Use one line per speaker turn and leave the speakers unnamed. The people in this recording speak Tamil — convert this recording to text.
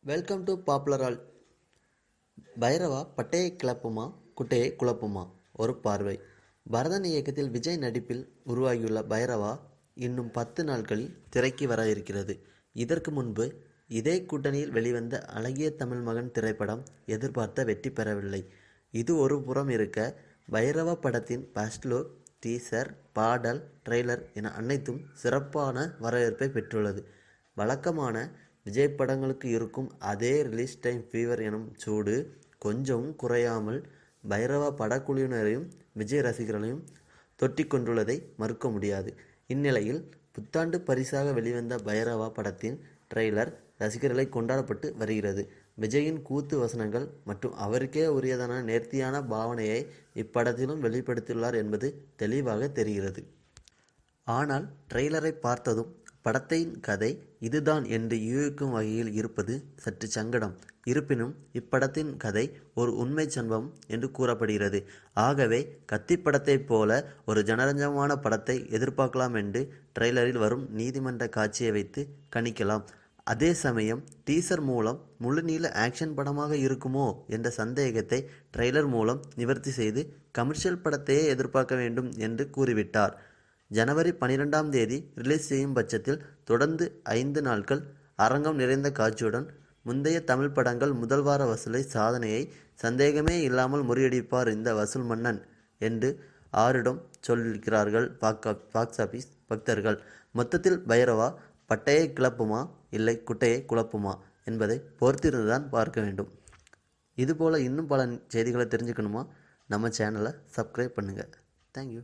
Welcome to popular all. Bairavaa பட்டையை கிளப்புமா குட்டையை குழப்புமா? ஒரு பார்வை. பரதன் இயக்கத்தில் விஜய் நடிப்பில் உருவாகியுள்ள பைரவா இன்னும் 10 நாட்களில் திரைக்கு வர இருக்கிறது. இதற்கு முன்பு இதே கூட்டணியில் வெளிவந்த அழகிய தமிழ் மகன் திரைப்படம் எதிர்பார்த்த வெற்றி பெறவில்லை. இது ஒரு புறம் இருக்க, பைரவா படத்தின் ஃபர்ஸ்ட் லுக், டீசர், பாடல், ட்ரெய்லர் என அனைத்தும் சிறப்பான வரவேற்பை பெற்றுள்ளது. வழக்கமான விஜய் படங்களுக்கு இருக்கும் அதே ரிலீஸ் டைம் ஃபீவர் எனும் சூடு கொஞ்சமும் குறையாமல் பைரவா படக்குழுவினரையும் விஜய் ரசிகர்களையும் தொட்டிக் கொண்டுள்ளதை மறுக்க முடியாது. இந்நிலையில் புத்தாண்டு பரிசாக வெளிவந்த பைரவா படத்தின் ட்ரெய்லர் ரசிகர்களை கொண்டாடப்பட்டு வருகிறது. விஜயின் கூத்து வசனங்கள் மற்றும் அவருக்கே உரியதான நேர்த்தியான பாவனையை இப்படத்திலும் வெளிப்படுத்தியுள்ளார் என்பது தெளிவாக தெரிகிறது. ஆனால் ட்ரெய்லரை பார்த்ததும் படத்தின் கதை இதுதான் என்று யூகிக்கும் வகையில் இருப்பது சற்று சங்கடம். இருப்பினும் இப்படத்தின் கதை ஒரு உண்மை சம்பவம் என்று கூறப்படுகிறது. ஆகவே கத்தி படத்தைப் போல ஒரு ஜனரஞ்சகமான படத்தை எதிர்பார்க்கலாம் என்று ட்ரெய்லரில் வரும் நீதிமன்ற காட்சியை வைத்து கணிக்கலாம். அதே சமயம் டீசர் மூலம் முழுநீள ஆக்ஷன் படமாக இருக்குமோ என்ற சந்தேகத்தை ட்ரெய்லர் மூலம் நிவர்த்தி செய்து கமர்ஷியல் படத்தையே எதிர்பார்க்க வேண்டும் என்று கூறிவிட்டார். ஜனவரி 12ஆம் தேதி ரிலீஸ் செய்யும் பட்சத்தில் தொடர்ந்து 5 நாட்கள் அரங்கம் நிறைந்த காட்சியுடன் முந்தைய தமிழ் படங்கள் முதல் வார வசூலை சாதனையை சந்தேகமே இல்லாமல் முறியடிப்பார் இந்த வசூல் மன்னன் என்று ஆரிடம் சொல்கிறார்கள் பாக்ஸ் ஆபீஸ் பக்தர்கள். மொத்தத்தில் பைரவா பட்டையை கிளப்புமா இல்லை குட்டையை குழப்புமா என்பதை பொறுத்திருந்துதான் பார்க்க வேண்டும். இதுபோல் இன்னும் பல செய்திகளை தெரிஞ்சுக்கணுமா? நம்ம சேனலை சப்ஸ்கிரைப் பண்ணுங்கள். தேங்க்யூ.